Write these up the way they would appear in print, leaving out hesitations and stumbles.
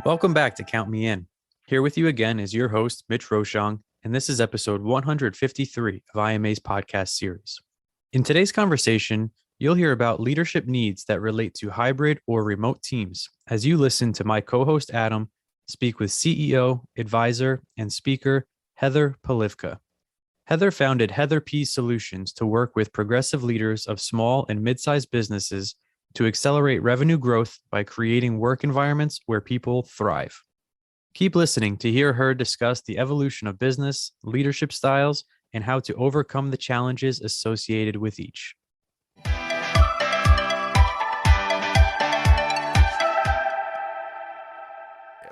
Welcome back to Count Me In. Here with you again is your host, Mitch Rochong, and this is episode 153 of IMA's podcast series. In today's conversation, you'll hear about leadership needs that relate to hybrid or remote teams as you listen to my co-host Adam speak with CEO, advisor, and speaker Heather Polivka. Heather founded Heather P Solutions to work with progressive leaders of small and mid-sized businesses to accelerate revenue growth by creating work environments where people thrive. Keep listening to hear her discuss the evolution of business, leadership styles, and how to overcome the challenges associated with each.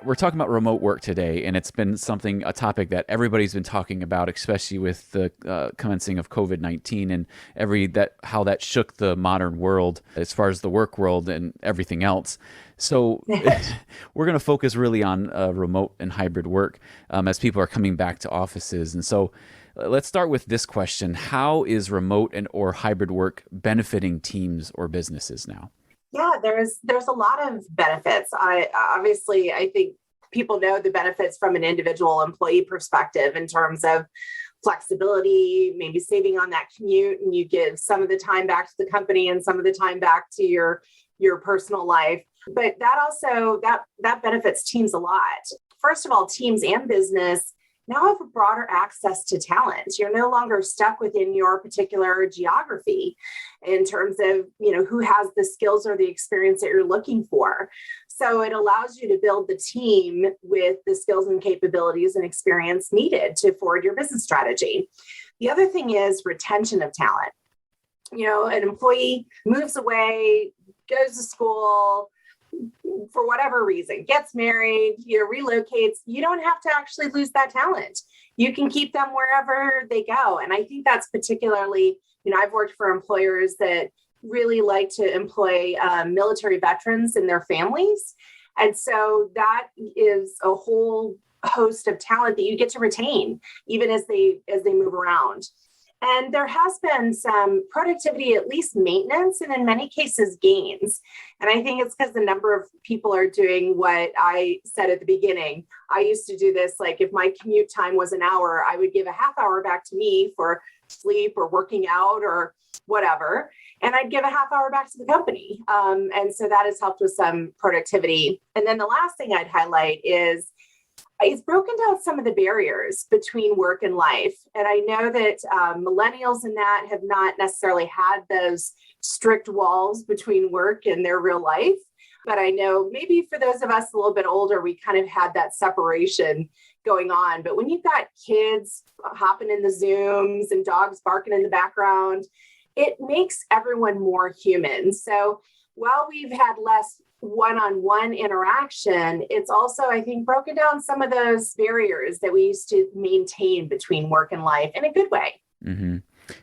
We're talking about remote work today, and it's been a topic that everybody's been talking about, especially with the commencing of COVID-19 and how that shook the modern world as far as the work world and everything else. So we're going to focus really on remote and hybrid work as people are coming back to offices. And so let's start with this question. How is remote or hybrid work benefiting teams or businesses now? Yeah, there's a lot of benefits. I think people know the benefits from an individual employee perspective in terms of flexibility, maybe saving on that commute, and you give some of the time back to the company and some of the time back to your personal life. But that also that benefits teams a lot. First of all, teams and business now have a broader access to talent. You're no longer stuck within your particular geography in terms of, who has the skills or the experience that you're looking for. So it allows you to build the team with the skills and capabilities and experience needed to forward your business strategy. The other thing is retention of talent. An employee moves away, goes to school, for whatever reason, gets married, relocates, you don't have to actually lose that talent. You can keep them wherever they go. And I think that's particularly, I've worked for employers that really like to employ military veterans and their families. And so that is a whole host of talent that you get to retain, even as they move around. And there has been some productivity, at least maintenance, and in many cases, gains. And I think it's because the number of people are doing what I said at the beginning. I used to do this, like if my commute time was an hour, I would give a half hour back to me for sleep or working out or whatever. And I'd give a half hour back to the company. And so that has helped with some productivity. And then the last thing I'd highlight is it's broken down some of the barriers between work and life. And I know that millennials in that have not necessarily had those strict walls between work and their real life. But I know maybe for those of us a little bit older, we kind of had that separation going on. But when you've got kids hopping in the Zooms and dogs barking in the background, it makes everyone more human. So while we've had less one-on-one interaction, it's also, I think, broken down some of those barriers that we used to maintain between work and life in a good way. Mm-hmm.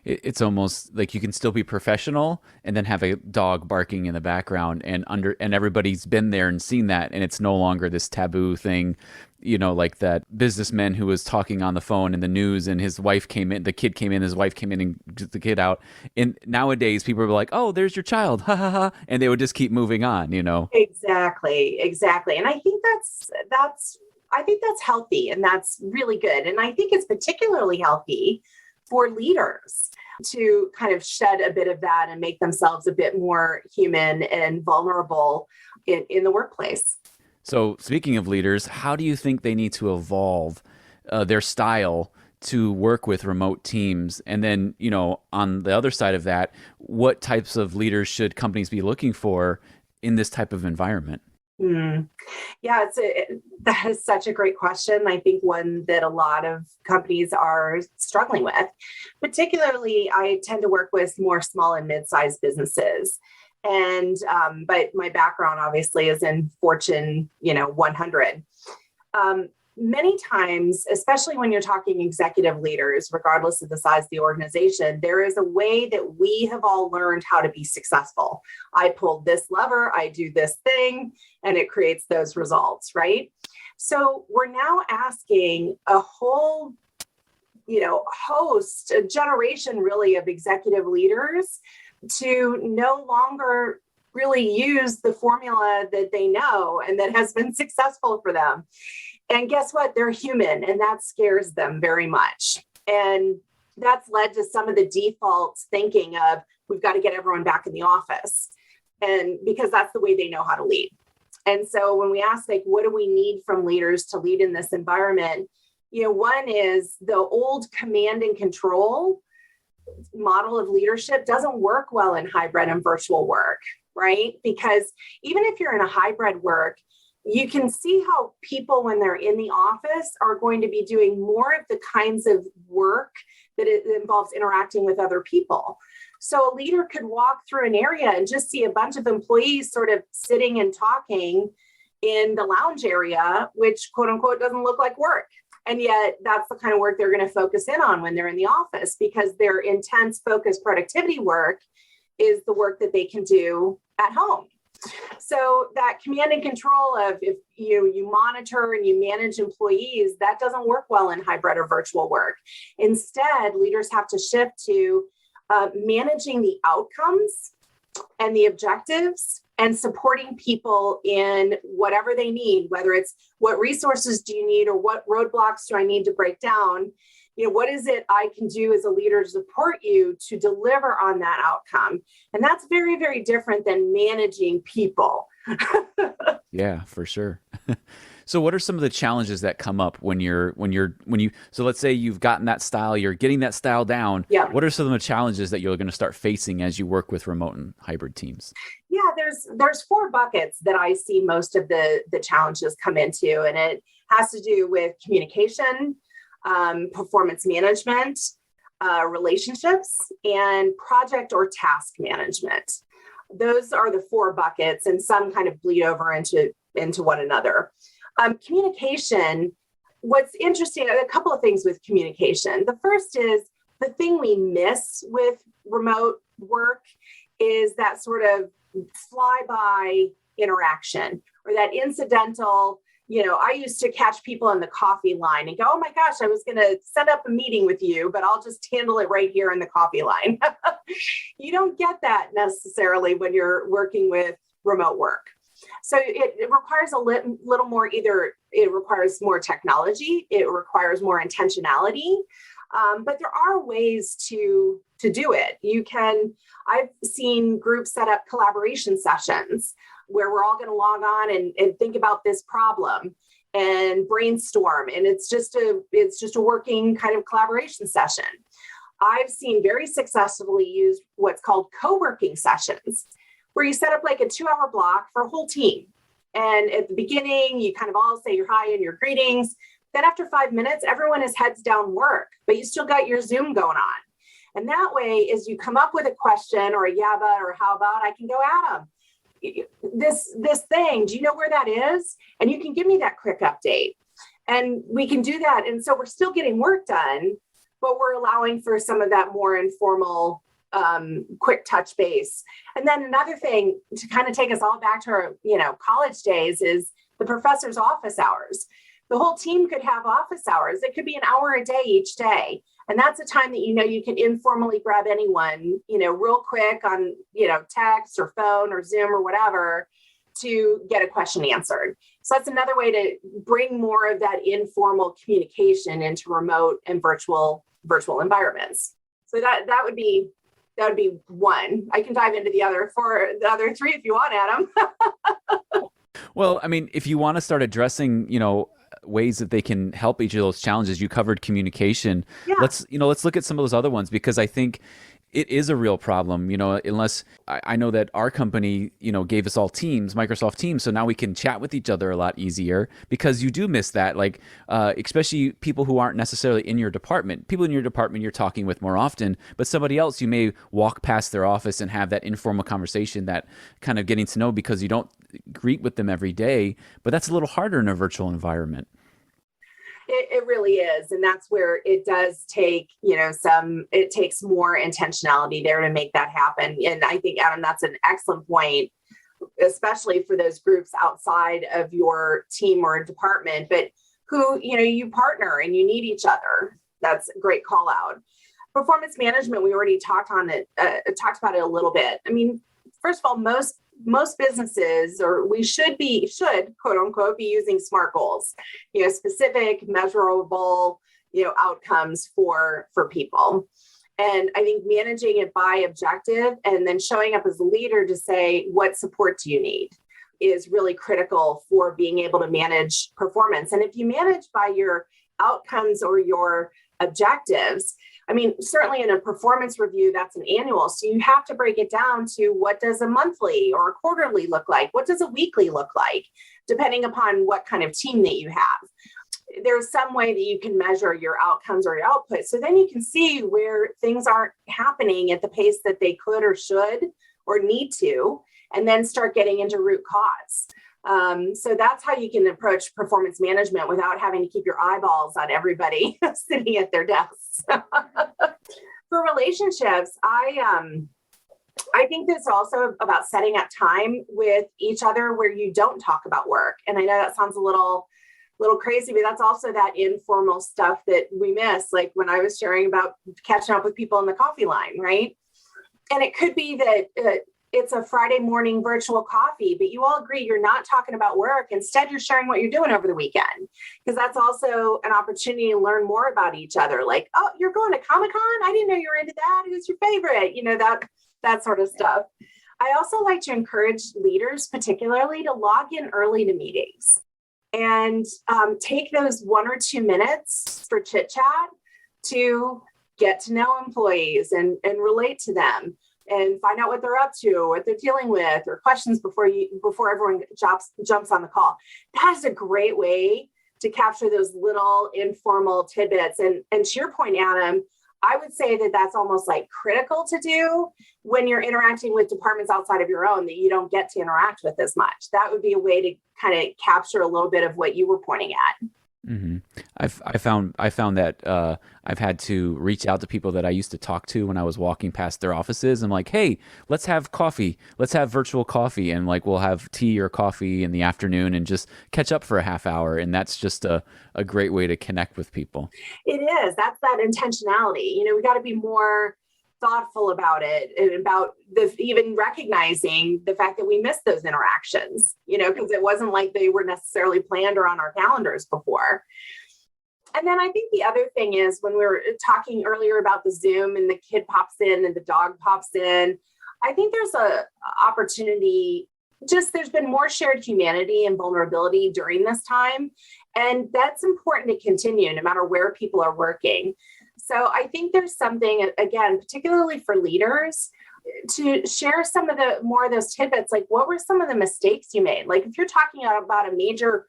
It's almost like you can still be professional and then have a dog barking in the background and everybody's been there and seen that. And it's no longer this taboo thing, like that businessman who was talking on the phone in the news and his wife came in, the kid came in, his wife came in and took the kid out. And nowadays people are like, oh, there's your child. Ha ha ha. And they would just keep moving on, Exactly. And I think that's healthy and that's really good. And I think it's particularly healthy for leaders to kind of shed a bit of that and make themselves a bit more human and vulnerable in the workplace. So speaking of leaders, how do you think they need to evolve their style to work with remote teams? And then, on the other side of that, what types of leaders should companies be looking for in this type of environment? Yeah, that is such a great question. I think one that a lot of companies are struggling with. Particularly, I tend to work with more small and mid-sized businesses. And but my background obviously is in Fortune, 100. Many times, especially when you're talking executive leaders, regardless of the size of the organization, there is a way that we have all learned how to be successful. I pulled this lever, I do this thing, and it creates those results, right? So we're now asking a whole, a generation really of executive leaders to no longer really use the formula that they know and that has been successful for them. And guess what? They're human, and that scares them very much. And that's led to some of the default thinking of, we've got to get everyone back in the office. And because that's the way they know how to lead. And so when we ask, like, what do we need from leaders to lead in this environment? One is the old command and control model of leadership doesn't work well in hybrid and virtual work, right? Because even if you're in a hybrid work, you can see how people, when they're in the office, are going to be doing more of the kinds of work that it involves interacting with other people. So a leader could walk through an area and just see a bunch of employees sort of sitting and talking in the lounge area, which quote unquote doesn't look like work. And yet that's the kind of work they're going to focus in on when they're in the office, because their intense, focused productivity work is the work that they can do at home. So that command and control of, if you monitor and you manage employees, that doesn't work well in hybrid or virtual work. Instead, leaders have to shift to managing the outcomes and the objectives and supporting people in whatever they need, whether it's what resources do you need or what roadblocks do I need to break down? What is it I can do as a leader to support you to deliver on that outcome? And that's very, very different than managing people. Yeah, for sure. So what are some of the challenges that come up when you, so let's say you've gotten that style, you're getting that style down. Yeah. What are some of the challenges that you're going to start facing as you work with remote and hybrid teams? Yeah, there's 4 buckets that I see most of the challenges come into, and it has to do with communication, performance management, relationships, and project or task management. Those are the 4 buckets, and some kind of bleed over into one another. Communication, what's interesting, a couple of things with communication. The first is the thing we miss with remote work is that sort of flyby interaction, or that incidental. I used to catch people in the coffee line and go, oh my gosh, I was going to set up a meeting with you, but I'll just handle it right here in the coffee line. You don't get that necessarily when you're working with remote work. So it requires a little more, either it requires more technology, it requires more intentionality, but there are ways to do it. I've seen groups set up collaboration sessions where we're all going to log on and think about this problem and brainstorm. And it's just a working kind of collaboration session. I've seen very successfully used what's called co-working sessions, where you set up like a 2-hour block for a whole team. And at the beginning, you kind of all say your hi and your greetings. Then after 5 minutes, everyone is heads down work, but you still got your Zoom going on. And that way, as you come up with a question or a yeah, but, or how about, I can go at them. This thing, do you know where that is? And you can give me that quick update. And we can do that. And so we're still getting work done, but we're allowing for some of that more informal, quick touch base. And then another thing to kind of take us all back to our, college days is the professor's office hours. The whole team could have office hours. It could be an hour a day each day. And that's a time that, you can informally grab anyone, real quick on, text or phone or Zoom or whatever to get a question answered. So that's another way to bring more of that informal communication into remote and virtual environments. So that would be one. I can dive into the other 3 if you want, Adam. Well, I mean, if you want to start addressing, ways that they can help each of those challenges, you covered communication. Yeah. Let's look at some of those other ones, because I think it is a real problem, unless I know that our company, gave us all Teams, Microsoft Teams. So now we can chat with each other a lot easier, because you do miss that, like, especially people who aren't necessarily in your department. People in your department you're talking with more often, but somebody else, you may walk past their office and have that informal conversation, that kind of getting to know, because you don't greet with them every day. But that's a little harder in a virtual environment. It really is. And that's where it does take, it takes more intentionality there to make that happen. And I think, Adam, that's an excellent point, especially for those groups outside of your team or department, but who, you partner and you need each other. That's a great call out. Performance management, we already talked about it a little bit. I mean, first of all, most most businesses, or we should quote unquote be using SMART goals, specific, measurable, outcomes for people. And I think managing it by objective and then showing up as a leader to say, what support do you need, is really critical for being able to manage performance. And if you manage by your outcomes or your objectives, I mean, certainly in a performance review, that's an annual. So you have to break it down to what does a monthly or a quarterly look like? What does a weekly look like, depending upon what kind of team that you have? There's some way that you can measure your outcomes or your output. So then you can see where things aren't happening at the pace that they could or should or need to, and then start getting into root cause. So that's how you can approach performance management without having to keep your eyeballs on everybody sitting at their desks. For relationships, I think it's also about setting up time with each other where you don't talk about work. And I know that sounds a little crazy, but that's also that informal stuff that we miss. Like when I was sharing about catching up with people in the coffee line, right? And it could be that it's a Friday morning virtual coffee, but you all agree you're not talking about work. Instead, you're sharing what you're doing over the weekend, because that's also an opportunity to learn more about each other. Like, oh, you're going to Comic-Con? I didn't know you were into that. Who's your favorite? That sort of stuff. I also like to encourage leaders, particularly, to log in early to meetings and take those 1 or 2 minutes for chit chat to get to know employees and relate to them and find out what they're up to, what they're dealing with, or questions before everyone jumps on the call. That is a great way to capture those little informal tidbits. And to your point, Adam, I would say that that's almost like critical to do when you're interacting with departments outside of your own that you don't get to interact with as much. That would be a way to kind of capture a little bit of what you were pointing at. Mm-hmm. I found that I've had to reach out to people that I used to talk to when I was walking past their offices. I'm like, hey, let's have coffee. Let's have virtual coffee, and like we'll have tea or coffee in the afternoon and just catch up for a half hour. And that's just a great way to connect with people. It is. That's that intentionality. We got to be more thoughtful about it, and about even recognizing the fact that we missed those interactions, because it wasn't like they were necessarily planned or on our calendars before. And then I think the other thing is, when we were talking earlier about the Zoom and the kid pops in and the dog pops in, I think there's a opportunity. There's been more shared humanity and vulnerability during this time. And that's important to continue no matter where people are working. So I think there's something, again, particularly for leaders, to share some of the more of those tidbits. Like, what were some of the mistakes you made? Like, if you're talking about a major,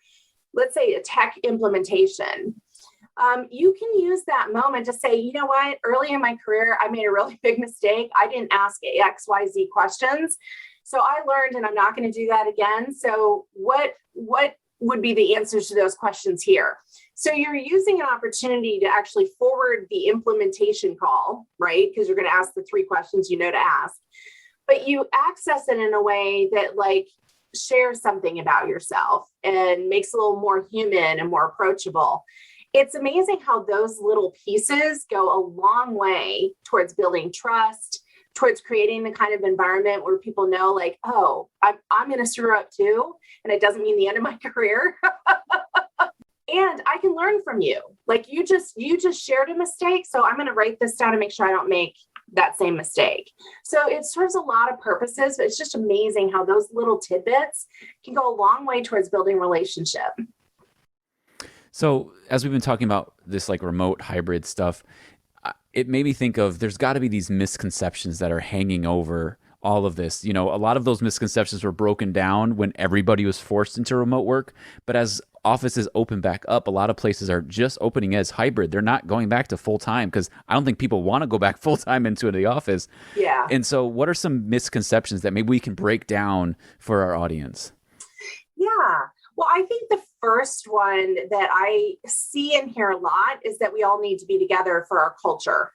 let's say a tech implementation, you can use that moment to say, you know what, early in my career, I made a really big mistake. I didn't ask XYZ questions. So I learned, and I'm not going to do that again. So what would be the answers to those questions here? So you're using an opportunity to actually forward the implementation call, right? Because you're going to ask the 3 questions to ask, but you access it in a way that like shares something about yourself and makes it a little more human and more approachable. It's amazing how those little pieces go a long way towards building trust, towards creating the kind of environment where people know, like, oh, I'm going to screw up too. And it doesn't mean the end of my career. And I can learn from you. Like you just shared a mistake. So I'm going to write this down to make sure I don't make that same mistake. So it serves a lot of purposes, but it's just amazing how those little tidbits can go a long way towards building relationship. So as we've been talking about this like remote hybrid stuff, it made me think of there's got to be these misconceptions that are hanging over all of this. A lot of those misconceptions were broken down when everybody was forced into remote work. But as offices open back up, a lot of places are just opening as hybrid. They're not going back to full time because I don't think people want to go back full time into the office. Yeah. And so what are some misconceptions that maybe we can break down for our audience? Yeah. Well, I think the first one that I see and hear a lot is that we all need to be together for our culture.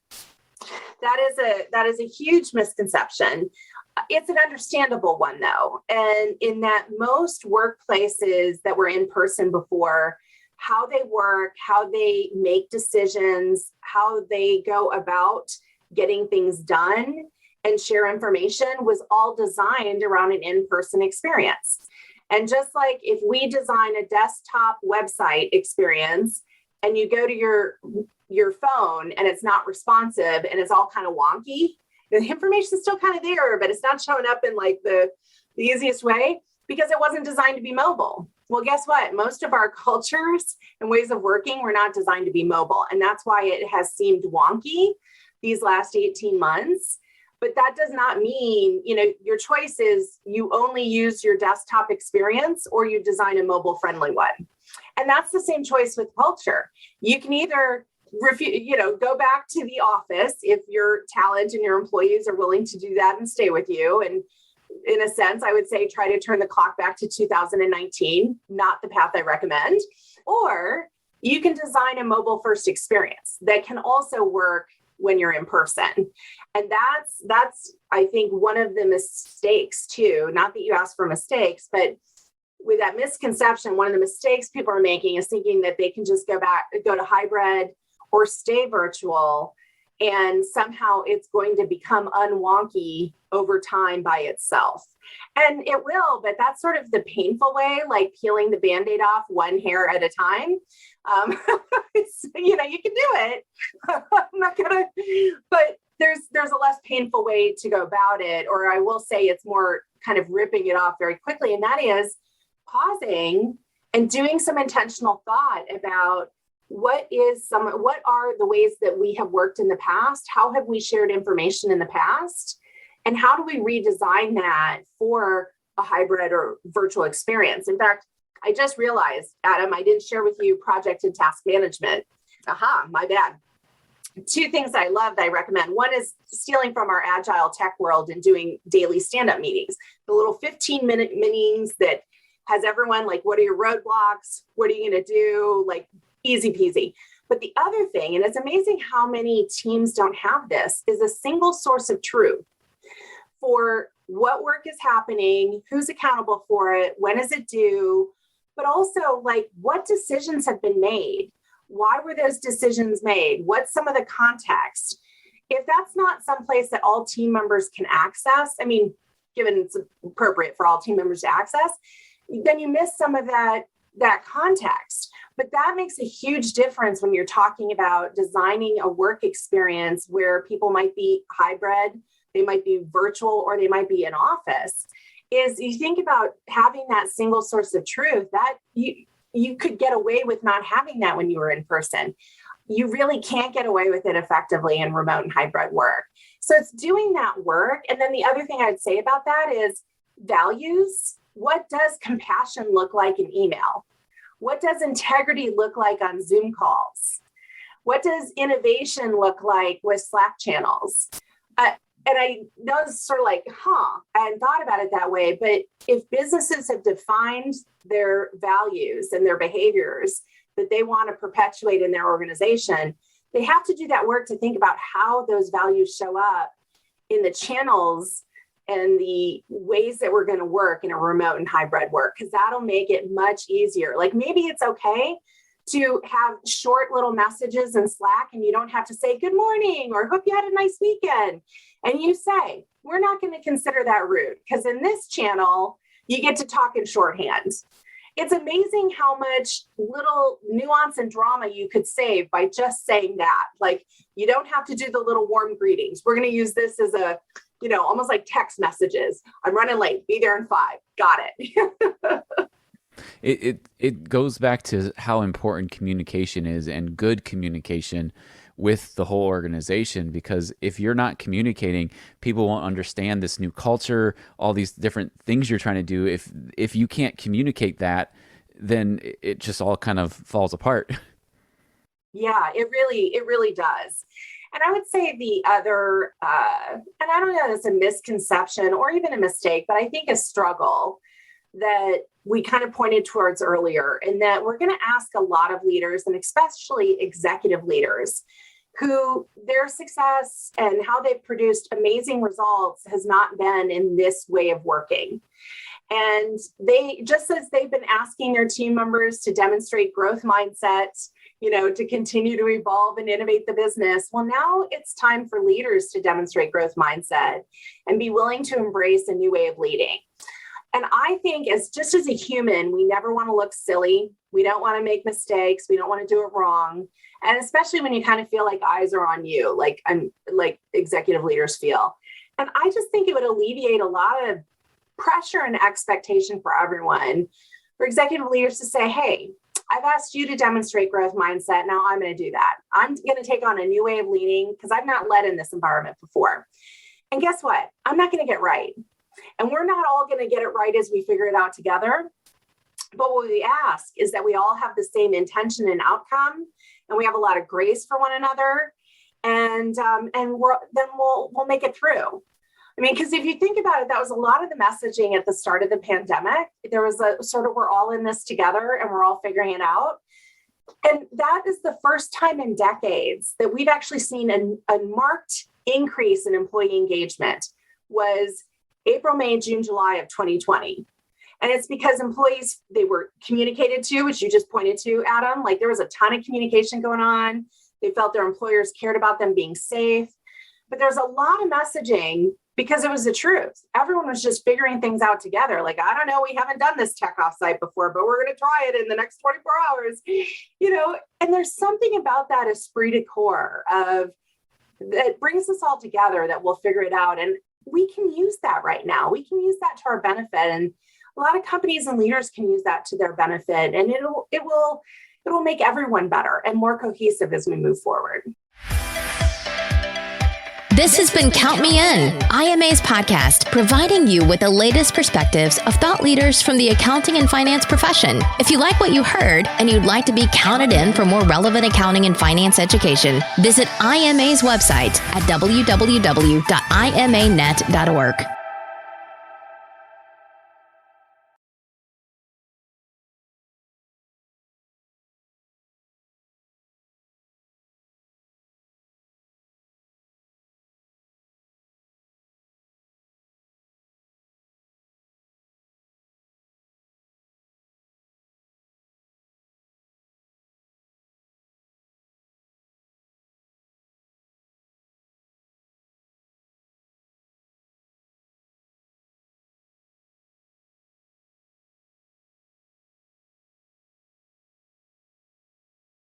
That is a huge misconception. It's an understandable one, though. And in that most workplaces that were in person before, how they work, how they make decisions, how they go about getting things done and share information was all designed around an in-person experience. And just like if we design a desktop website experience and you go to your phone and it's not responsive and it's all kind of wonky, the information is still kind of there, but it's not showing up in like the easiest way because it wasn't designed to be mobile. Well, guess what? Most of our cultures and ways of working were not designed to be mobile. And that's why it has seemed wonky these last 18 months. But that does not mean, your choice is you only use your desktop experience or you design a mobile friendly one. And that's the same choice with culture. You can either go back to the office if your talent and your employees are willing to do that and stay with you. And in a sense, I would say try to turn the clock back to 2019, not the path I recommend. Or you can design a mobile first experience that can also work when you're in person. And that's I think one of the mistakes too, not that you ask for mistakes, but with that misconception, one of the mistakes people are making is thinking that they can just go to hybrid or stay virtual and somehow it's going to become unwonky over time by itself. And it will, but that's sort of the painful way, like peeling the Band-Aid off one hair at a time. You can do it. I'm not gonna, but there's a less painful way to go about it, or I will say it's more kind of ripping it off very quickly. And that is pausing and doing some intentional thought about what are the ways that we have worked in the past? How have we shared information in the past? And how do we redesign that for a hybrid or virtual experience? In fact, I just realized, Adam, I didn't share with you project and task management. My bad. Two things I love that I recommend. One is stealing from our agile tech world and doing daily stand-up meetings, the little 15-minute meetings that has everyone like, what are your roadblocks? What are you going to do? Like easy peasy. But the other thing, and it's amazing how many teams don't have this, is a single source of truth for what work is happening, who's accountable for it, when is it due, but also like what decisions have been made. Why were those decisions made? What's some of the context? If that's not someplace that all team members can access, I mean, given it's appropriate for all team members to access, then you miss some of that context. But that makes a huge difference when you're talking about designing a work experience where people might be hybrid, they might be virtual, or they might be in office, is you think about having that single source of truth that you could get away with not having that when you were in person. You really can't get away with it effectively in remote and hybrid work. So it's doing that work. And then the other thing I'd say about that is values. What does compassion look like in email? What does integrity look like on Zoom calls? What does innovation look like with Slack channels? And I know it's sort of like, I hadn't thought about it that way. But if businesses have defined their values and their behaviors that they want to perpetuate in their organization, they have to do that work to think about how those values show up in the channels and the ways that we're going to work in a remote and hybrid work, because that'll make it much easier. Like maybe it's okay to have short little messages in Slack and you don't have to say good morning or hope you had a nice weekend. And you say, we're not going to consider that rude because in this channel, you get to talk in shorthand. It's amazing how much little nuance and drama you could save by just saying that. Like you don't have to do the little warm greetings. We're going to use this as a, almost like text messages. I'm running late. Be there in 5. Got it. It goes back to how important communication is, and good communication with the whole organization, because if you're not communicating, people won't understand this new culture, all these different things you're trying to do. If you can't communicate that, then it just all kind of falls apart. Yeah, it really does. And I would say the other, and I don't know if it's a misconception or even a mistake, but I think a struggle that we kind of pointed towards earlier, in that we're going to ask a lot of leaders, and especially executive leaders, who their success and how they've produced amazing results has not been in this way of working. And they, just as they've been asking their team members to demonstrate growth mindsets to continue to evolve and innovate the business. Well, now it's time for leaders to demonstrate growth mindset and be willing to embrace a new way of leading. And I think as a human, we never want to look silly. We don't want to make mistakes. We don't want to do it wrong. And especially when you kind of feel like eyes are on you, like executive leaders feel. And I just think it would alleviate a lot of pressure and expectation for everyone, for executive leaders to say, hey, I've asked you to demonstrate growth mindset. Now I'm going to do that. I'm going to take on a new way of leading because I've not led in this environment before. And guess what? I'm not going to get right. And we're not all going to get it right as we figure it out together. But what we ask is that we all have the same intention and outcome, and we have a lot of grace for one another, and we'll make it through. I mean, because if you think about it, that was a lot of the messaging at the start of the pandemic. There was a sort of, we're all in this together and we're all figuring it out. And that is the first time in decades that we've actually seen a marked increase in employee engagement. Was April, May, June, July of 2020. And it's because employees, they were communicated to, which you just pointed to, Adam, like there was a ton of communication going on. They felt their employers cared about them being safe. But there's a lot of messaging because it was the truth. Everyone was just figuring things out together. Like, I don't know, we haven't done this tech offsite before, but we're going to try it in the next 24 hours, and there's something about that esprit de corps that brings us all together, that we'll figure it out. And we can use that right now. We can use that to our benefit. And a lot of companies and leaders can use that to their benefit. And it will make everyone better and more cohesive as we move forward. This has been Count Me In, IMA's podcast, providing you with the latest perspectives of thought leaders from the accounting and finance profession. If you like what you heard and you'd like to be counted in for more relevant accounting and finance education, visit IMA's website at www.imanet.org.